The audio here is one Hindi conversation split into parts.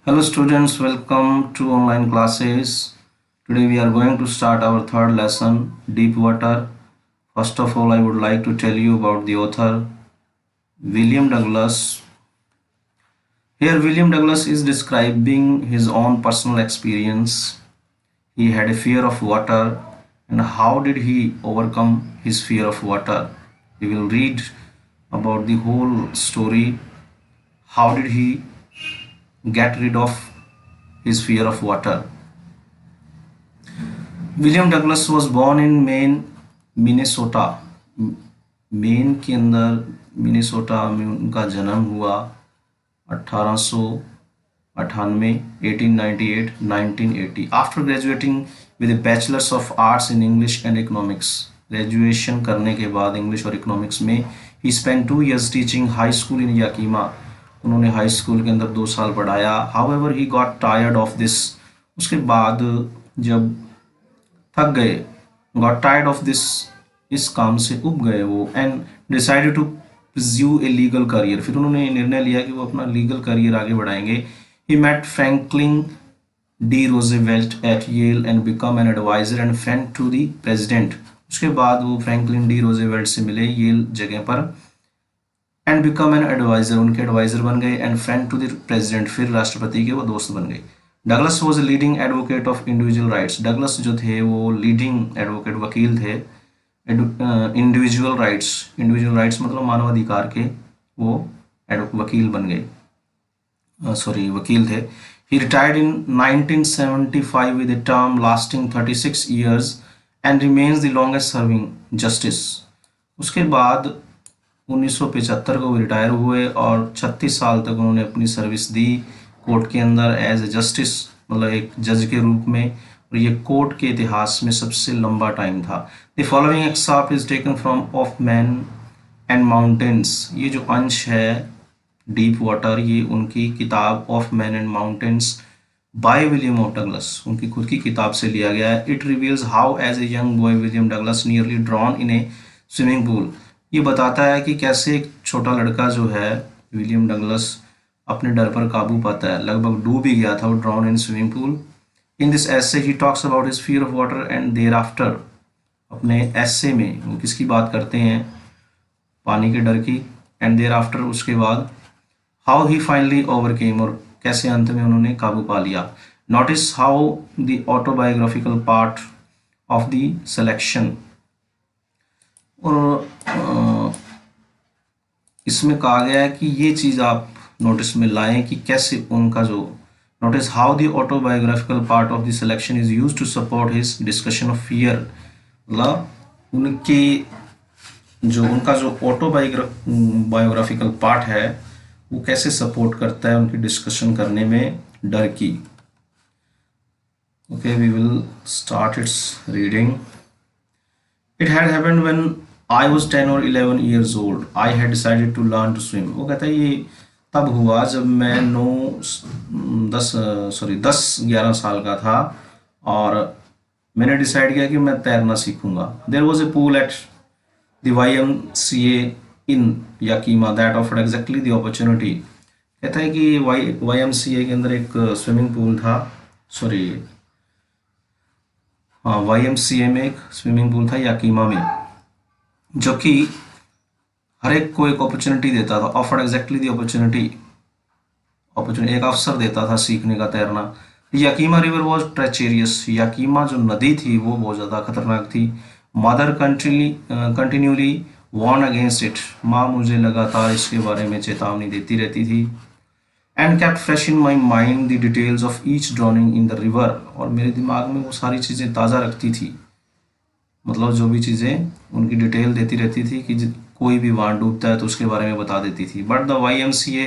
Hello students, welcome to online classes. Today we are going to start our third lesson, Deep Water. First of all, I would like to tell you about the author, William Douglas. Here William Douglas is describing his own personal experience. He had a fear of water, and how did he overcome his fear of water? We will read about the whole story. How did he get rid of his fear of water? William Douglas was born in Maine Minnesota. Maine के अंदर मिनेसोटा में उनका जन्म हुआ 1898 1880। After graduating with a bachelor's of arts in English and economics, graduation करने के बाद इंग्लिश और इकोनॉमिक्स में ही spend 2 years teaching high school in Yakima. उन्होंने हाई स्कूल के अंदर 2 साल पढ़ाया। However he got tired of this, उसके बाद जब थक गए, गॉट टायर्ड ऑफ दिस, इस काम से उब गए वो, and decided to pursue a legal career. फिर उन्होंने निर्णय लिया कि वो अपना लीगल करियर आगे बढ़ाएंगे। He met Franklin D Roosevelt at Yale and become an adviser and friend to the president. उसके बाद वो फ्रैंकलिन डी रोजेवेल्ट से मिले येल जगह पर, एंड बिकम एन एडवाइजर, उनके एडवाइजर बन गए, and friend to the president, फिर राष्ट्रपति के वो दोस्त बन गए। Douglas was leading advocate of individual rights. Douglas जो थे वो लीडिंग एडवोकेट, वकील थे इंडिविजुअल राइट्स। इंडिविजुअल राइट्स मतलब मानवाधिकार के वो वकील बन गए, वकील थे। He retired in 1975 with a term lasting 36 years and remains the longest serving justice. उसके बाद 1975 को वो रिटायर हुए और 36 साल तक उन्होंने अपनी सर्विस दी कोर्ट के अंदर एज ए जस्टिस, मतलब एक जज के रूप में, और ये कोर्ट के इतिहास में सबसे लंबा टाइम था। The following extract is taken from of man and mountains. ये जो अंश है डीप वाटर, ये उनकी किताब of man and mountains by William of Douglas, उनकी खुद की किताब से लिया गया है। It reveals how as a young boy William Douglas nearly drowned in a swimming pool. ये बताता है कि कैसे एक छोटा लड़का जो है विलियम डगलस अपने डर पर काबू पाता है। लगभग डूब ही गया था वो, drowned in swimming pool. In this essay he talks about his fear of water and thereafter. अपने एसे में वो किसकी बात करते हैं? पानी के डर की। एंड देयर आफ्टर, उसके बाद हाउ ही फाइनली ओवरकेम, और कैसे अंत में उन्होंने काबू पा लिया। Notice how the autobiographical part of the selection, और इसमें कहा गया है कि ये चीज़ आप नोटिस में लाएं कि कैसे उनका जो notice how the autobiographical part of the selection is used to support his discussion of fear. मतलब उनके जो उनका जो ऑटोबायोग्राफिकल पार्ट है वो कैसे सपोर्ट करता है उनकी डिस्कशन करने में डर की। Okay, we will start its reading. It had happened when I was 10 or 11 years old. I had decided to learn to swim. वो कहता है ये तब हुआ जब मैं 10-11 साल का था और मैंने डिसाइड किया कि मैं तैरना सीखूंगा। There was a pool at the YMCA in Yakima that offered exactly the opportunity. कहता है कि YMCA के अंदर एक स्विमिंग पूल था, YMCA में एक स्विमिंग पूल था याकीमा में, जो कि हर एक को एक अपॉर्चुनिटी देता था। ऑफर्ड एग्जैक्टली दी अपॉर्चुनिटी, एक अवसर देता था सीखने का तैरना। याकीमा रिवर वॉज ट्रेचेरियस। याकीमा जो नदी थी वो बहुत ज़्यादा खतरनाक थी। Mother continuously warned against it. माँ मुझे लगातार इसके बारे में चेतावनी देती रहती थी। And kept fresh in my mind the details of each drowning in the river. और मेरे दिमाग में वो सारी चीज़ें ताज़ा रखती थी, मतलब जो भी चीज़ें उनकी डिटेल देती रहती थी कि कोई भी वहाँ डूबता है तो उसके बारे में बता देती थी। But the YMCA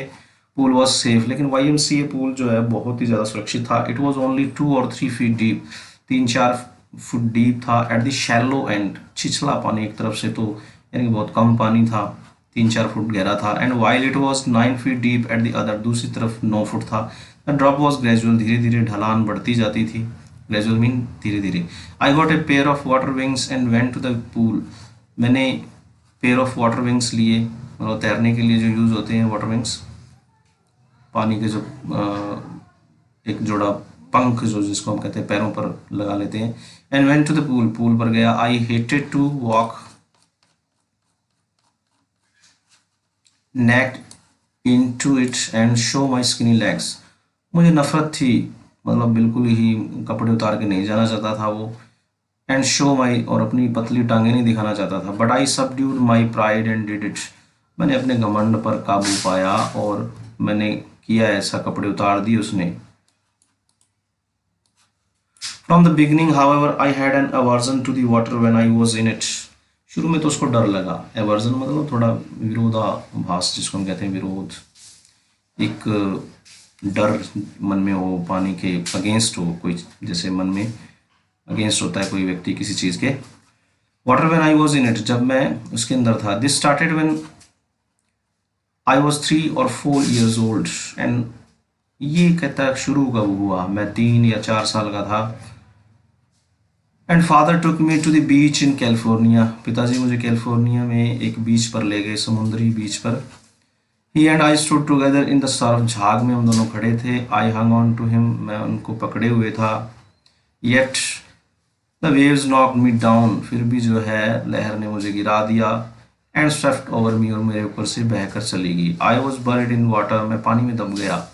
pool was safe. लेकिन YMCA पूल जो है बहुत ही ज़्यादा सुरक्षित था। It was only 2 or 3 feet deep, 3-4 foot deep था। एट द शैलो एंड, छिछला पानी एक तरफ से, तो यानी बहुत कम पानी था, 3-4 फुट गहरा था। And while it was 9 feet deep at the other, दूसरी तरफ 9 फुट था। द ड्रॉप वॉज ग्रेजुअल, धीरे धीरे ढलान बढ़ती जाती थी। ग्रेजुअल मीन धीरे धीरे। I got a pair of water wings and went to the pool. मैंने पेयर ऑफ वाटर विंग्स लिए, मतलब तैरने के लिए जो यूज़ होते हैं वाटर विंग्स, पानी के जो एक जोड़ा पंख जो जिसको हम कहते हैं पैरों पर लगा लेते हैं। And went to the pool, pool पर गया। I hated to walk naked into it and show my skinny legs. मुझे नफरत थी, मतलब बिल्कुल ही कपड़े उतार के नहीं जाना चाहता था वो। एंड शो माई, और अपनी पतली टांगे नहीं दिखाना चाहता था। But I subdued my pride and did it. मैंने अपने घमंड पर काबू पाया और मैंने किया ऐसा, कपड़े उतार दिए उसने। From the beginning however I had an aversion to the water when I was in it. शुरू में तो उसको डर लगा। एवर्जन मतलब थोड़ा विरोधाभास जिसको हम कहते हैं, विरोध, एक डर मन में हो पानी के अगेंस्ट हो, कोई जैसे मन में अगेंस्ट होता है कोई व्यक्ति किसी चीज़ के। Water when I was in it, जब मैं उसके अंदर था। This started when I was 3 or 4 years old। And ये कहता है शुरू कब हुआ, मैं 3 या 4 साल का था। And father took me to the beach in California. पिताजी मुझे कैलिफोर्निया में एक बीच पर ले गए, समुद्री बीच पर। He and I stood together in the surf, झाग में हम दोनों खड़े थे। I hung on to him, मैं उनको पकड़े हुए था। Yet the waves knock me down, फिर भी जो है लहर ने मुझे गिरा दिया। एंड स्वेफ्ट ओवर मी, और मेरे ऊपर से बहकर चली गई। आई वॉज बuried इन वाटर, मैं पानी में दब गया।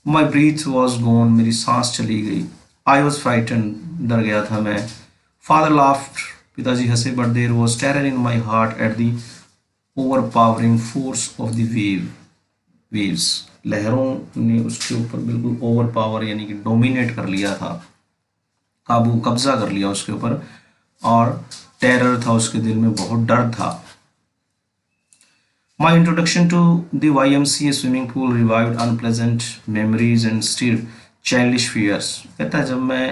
माई ब्रीथ वॉज गॉन, मेरी सांस चली गई। आई वॉज फ्राइटन, डर गया था मैं। फादर लाफ्ट, पिताजी हंसे। But there was terror in my heart at the overpowering force of the waves. लहरों ने उसके ऊपर बिल्कुल ओवर पावर यानी कि डोमिनेट कर लिया था, काबू कब्जा कर लिया उसके ऊपर। और टेरर था उसके दिल में, बहुत डर था। My introduction to the YMCA swimming pool revived unpleasant memories and stirred childish fears। कहता है जब मैं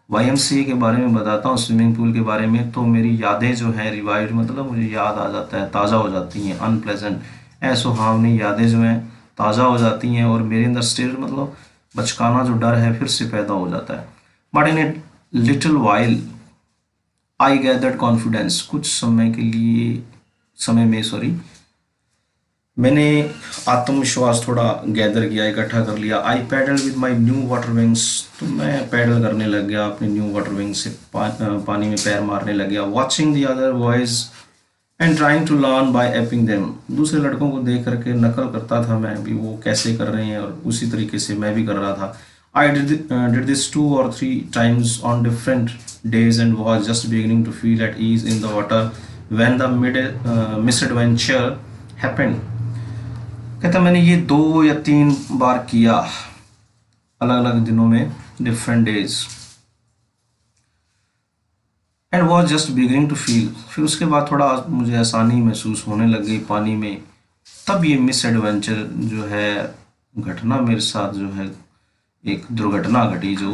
YMCA के बारे में बताता हूँ, स्विमिंग पूल के बारे में, तो मेरी यादें जो हैं रिवाइव मतलब मुझे याद आ जाता है, ताज़ा हो जाती हैं। अनप्लेजेंट, असुहावनी यादें जो हैं ताज़ा हो जाती हैं, और मेरे अंदर स्टिर मतलब बचकाना जो डर है फिर से पैदा हो जाता है। But in a little while I gathered confidence, कुछ समय में मैंने आत्मविश्वास थोड़ा गैदर किया, इकट्ठा कर लिया। I paddle with my new water wings, तो मैं पैडल करने लग गया अपने न्यू वाटर विंग से, पानी में पैर मारने लग गया। Watching the other boys and trying to learn by aping them, दूसरे लड़कों को देख करके नकल करता था मैं भी, वो कैसे कर रहे हैं, और उसी तरीके से मैं भी कर रहा था। I did this 2 or 3 times on different days and was just beginning to feel at ease in the water when the misadventure happened। कहता मैंने ये 2 या 3 बार किया, अलग अलग दिनों में, different days. And was just beginning to feel, फिर उसके बाद थोड़ा मुझे आसानी महसूस होने लग गई पानी में। तब ये मिस एडवेंचर जो है घटना मेरे साथ जो है, एक दुर्घटना घटी जो।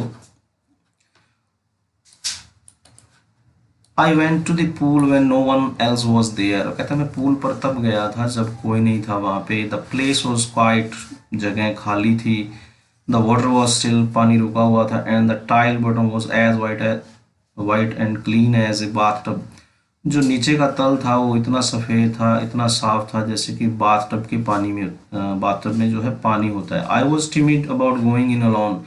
I went to the pool when no one else was there. कहता मैं पूल पर तब गया था जब कोई नहीं था वहाँ पे। द प्लेस वॉज क्वाइट, जगह खाली थी। द वाटर वॉज स्टिल, पानी रुका हुआ था। And the tile bottom was as white and clean as a bathtub, जो नीचे का तल था वो इतना सफ़ेद था, इतना साफ था जैसे कि बाथटब के पानी में, बाथटब में जो है पानी होता है। I was timid about going in alone,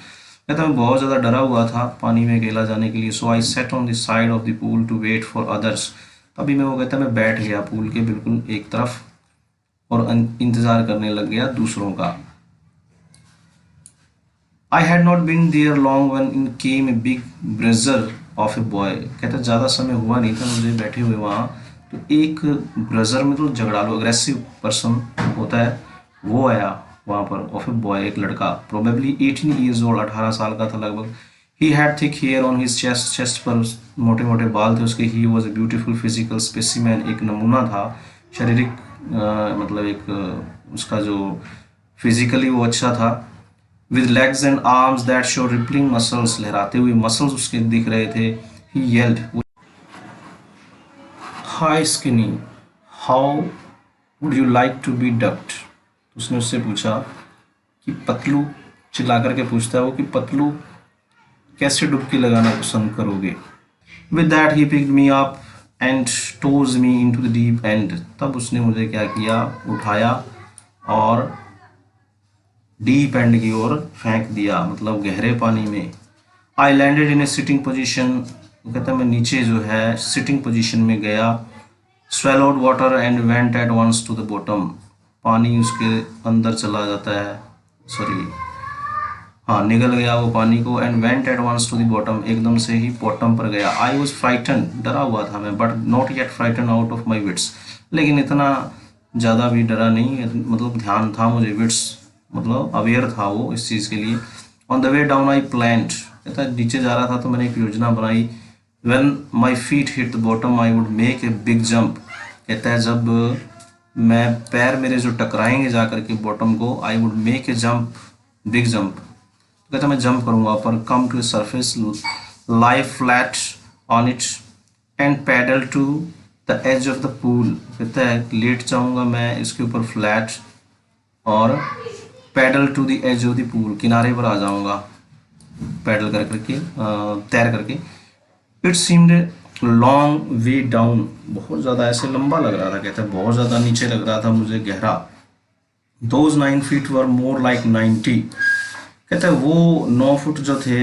कहता मैं बहुत ज़्यादा डरा हुआ था पानी में अकेला जाने के लिए। So I sat on the side of the pool to wait for others, तभी मैं वो कहता मैं बैठ गया पूल के बिल्कुल एक तरफ और इंतज़ार करने लग गया दूसरों का। I had not been there long when in came a big bruiser of a boy, कहता ज़्यादा समय हुआ नहीं था मुझे बैठे हुए वहाँ, तो एक ब्रजर में तो झगड़ालू अग्रेसिव पर्सन होता है वो आया वहाँ पर, ऑफ ए बॉय, एक लड़का, प्रोबेबली 18 years old, 18 साल का था लगभग। He had thick hair on his chest, chest पर मोटे मोटे बाल थे उसके। He was a beautiful physical specimen, एक नमूना था शारीरिक, मतलब एक उसका जो फिजिकली वो अच्छा था। With legs and arms that show rippling muscles, लहराते हुए मसल्स उसके दिख रहे थे। He yelled, hi skinny, how would you like to be ducked. उसने उससे पूछा कि पतलू, चिल्ला करके पूछता है वो कि पतलू कैसे डुबकी लगाना पसंद करोगे। With that he picked me up and toes me into the deep and, तब उसने मुझे क्या किया, उठाया और डीप एंड की ओर फेंक दिया, मतलब गहरे पानी में। I landed in A sitting position, कहता है मैं नीचे जो है सिटिंग पोजीशन में गया। swallowed water and went at once to the bottom, पानी उसके अंदर चला जाता है, सॉरी हाँ निगल गया वो पानी को। And went at once to the bottom, एकदम से ही बॉटम पर गया। आई वॉज फ्राइटन, डरा हुआ था मैं, but not yet frighten out of my wits, लेकिन इतना ज़्यादा भी डरा नहीं, मतलब ध्यान था मुझे, विट्स मतलब अवेयर था वो इस चीज़ के लिए। On the way down I planned, कहता है नीचे जा रहा था तो मैंने एक योजना बनाई। When my feet hit the bottom I would make a big jump, कहता है जब मैं पैर मेरे जो टकराएंगे जा करके बॉटम को, I would make a jump, big jump, कहता मैं जंप करूंगा पर come to surface, lie flat on it and paddle to the edge of the pool, कहता है लेट जाऊंगा मैं इसके ऊपर फ्लैट और paddle to the edge of the pool, किनारे पर आ जाऊंगा पैडल कर करके, तैर करके। It seemed long way down, बहुत ज़्यादा ऐसे लंबा लग रहा था, कहता है बहुत ज़्यादा नीचे लग रहा था मुझे, गहरा। Those 9 feet were more like 90, कहता है वो 9 फुट जो थे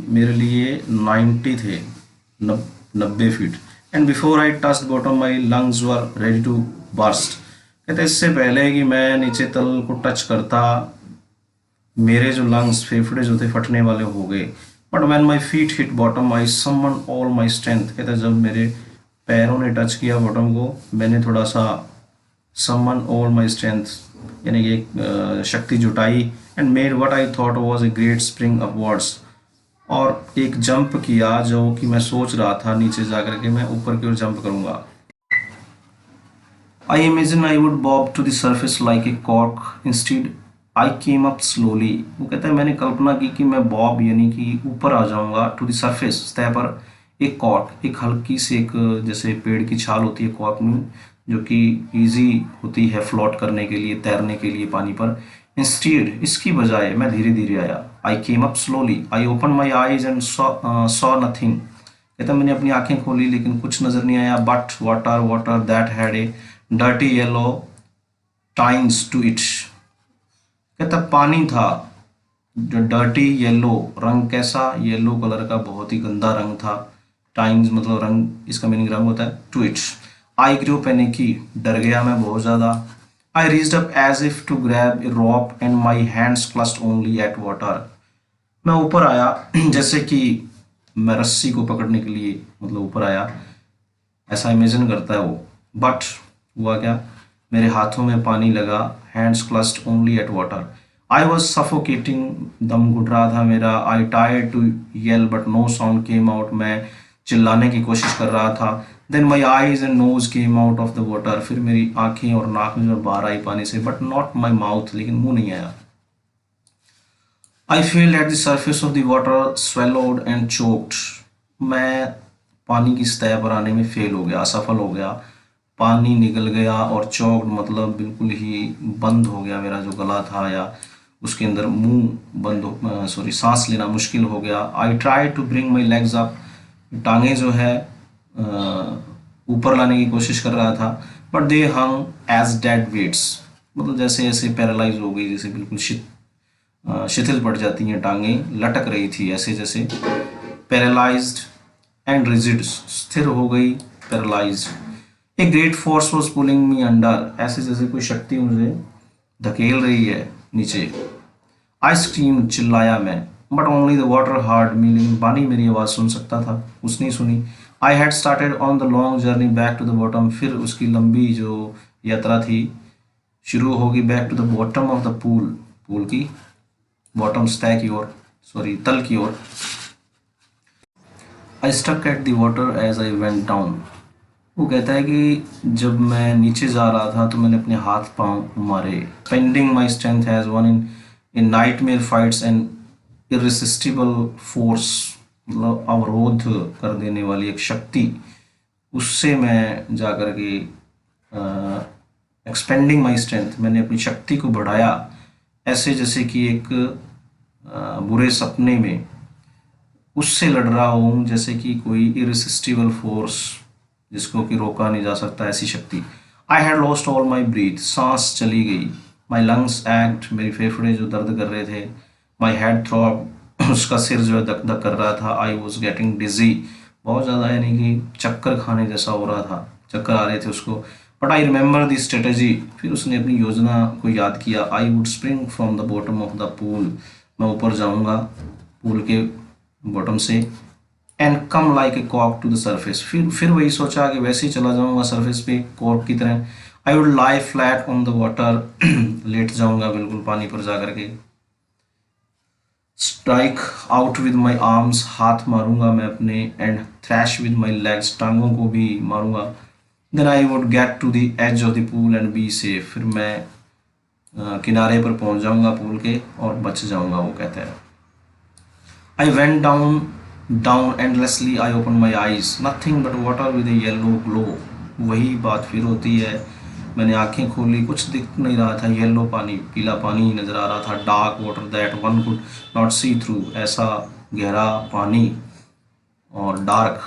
मेरे लिए 90 थे, 90 feet. And before I touch bottom my lungs were ready to burst, कहते इससे पहले कि मैं नीचे तल को टच करता मेरे जो लंग्स, फेफड़े जो थे फटने वाले हो गए। But when my feet hit bottom I summon all my strength, कहता जब मेरे पैरों ने टच किया बॉटम को, मैंने थोड़ा सा समन ऑल माई स्ट्रेंथ, यानी कि एक शक्ति जुटाई। And made what I thought was a great spring upwards, और एक जंप किया जो कि मैं सोच रहा था नीचे जाकर के मैं ऊपर की ओर जंप करूंगा। I imagine I would bob to the surface like a cork, instead I came up slowly, वो कहता है मैंने कल्पना की कि मैं बॉब यानी कि ऊपर आ जाऊंगा, टू द सर्फेस सतह पर, एक कॉर्क, एक हल्की सी एक जैसे पेड़ की छाल होती है कॉर्क में, जो कि इजी होती है फ्लोट करने के लिए, तैरने के लिए पानी पर। इंस्टीड, इसकी बजाय मैं धीरे धीरे आया। I came up slowly, I open my eyes and saw nothing, कहता मैंने अपनी आंखें खोली लेकिन कुछ नजर नहीं आया। But water water that had a dirty yellow times to it, कहता पानी था जो डर्टी येलो, रंग कैसा, येलो कलर का, बहुत ही गंदा रंग था। टाइम्स मतलब रंग, इसका मीनिंग रंग होता है। To it I grew panicky, डर गया मैं बहुत ज़्यादा। I reached up as if to grab a rope and my hands clutched only at water, मैं ऊपर आया जैसे कि मैं रस्सी को पकड़ने के लिए मतलब ऊपर आया, ऐसा इमेजिन करता है वो। बट हुआ क्या, मेरे हाथों में पानी लगा, hands clutched only at water. I was suffocating, दम घुट रहा था मेरा। I tried to yell but no sound came out, मैं चिल्लाने की कोशिश कर रहा था। Then my eyes and nose came out of the water, फिर मेरी आंखें और नाक में जो बाहर आई पानी से, बट नॉट माई माउथ, लेकिन मुंह नहीं आया। I feel at the surface of the water swallowed and choked, मैं पानी की सतह पर आने में फेल हो गया, असफल हो गया, पानी निकल गया। और चौक्ड मतलब बिल्कुल ही बंद हो गया, मेरा जो गला था या उसके अंदर मुंह बंद हो, सॉरी सांस लेना मुश्किल हो गया। I try to bring my legs up, टांगे जो है ऊपर लाने की कोशिश कर रहा था। But they hung as dead weights, मतलब जैसे ऐसे पैरालाइज हो गई, जैसे बिल्कुल शिथिल पड़ जाती हैं टांगें, लटक रही थी ऐसे जैसे। पैरालाइज्ड एंड रिजिड, स्थिर हो गई, paralysed. A great force was pulling me under, ऐसे जैसे कोई शक्ति मुझे धकेल रही है नीचे। आई स्क्रीम, चिल्लाया मैं। But only the water heard me, लेकिन पानी मेरी आवाज़ सुन सकता था, उसने सुनी। I had started on the long journey back to the bottom, फिर उसकी लंबी जो यात्रा थी शुरू होगी back to the bottom of the pool, pool की बॉटम सतह की ओर, सॉरी तल की ओर। I stuck at the water as I went down, वो कहता है कि जब मैं नीचे जा रहा था तो मैंने अपने हाथ पांव मारे। Pending my strength has one in nightmare fights and irresistible force, मतलब अवरोध कर देने वाली एक शक्ति, उससे मैं जा कर के एक्सपेंडिंग माई स्ट्रेंथ, मैंने अपनी शक्ति को बढ़ाया, ऐसे जैसे कि एक बुरे सपने में उससे लड़ रहा हूँ, जैसे कि कोई इररेसिस्टिबल फोर्स जिसको कि रोका नहीं जा सकता, ऐसी शक्ति। I had lost all my breath, सांस चली गई, माई लंग्स एक्ट, मेरी फेफड़े जो दर्द कर रहे थे। माई हेड थ्रॉब, उसका सिर जो है धक धक कर रहा था। आई वॉज गेटिंग डिजी, बहुत ज़्यादा यानी कि चक्कर खाने जैसा हो रहा था, चक्कर आ रहे थे उसको। But I remember the strategy, फिर उसने अपनी योजना को याद किया। I would spring from the bottom of the pool, मैं ऊपर जाऊंगा पूल के बॉटम से। एंड कम लाइक ए कॉक टू द सरफेस, फिर वही सोचा कि वैसे ही चला जाऊंगा सरफेस पे कॉक की तरह। I would lie flat on the water, लेट जाऊंगा बिल्कुल पानी पर जा करके। Strike out with my arms, हाथ मारूंगा मैं अपने। And thrash with my legs, टांगों को भी मारूंगा। Then I would get to the edge of the pool and be safe, फिर मैं किनारे पर पहुंच जाऊंगा पूल के और बच जाऊंगा, वो कहते हैं। आई went down endlessly, I open my eyes, nothing but water with A yellow glow. वही बात फिर होती है, मैंने आंखें खोली, कुछ दिख नहीं रहा था, येलो पानी, पीला पानी ही नजर आ रहा था। Dark water that one could not see through, ऐसा गहरा पानी और डार्क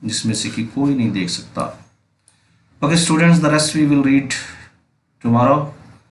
जिसमें से कि कोई नहीं देख सकता। Okay students, the rest we will read tomorrow.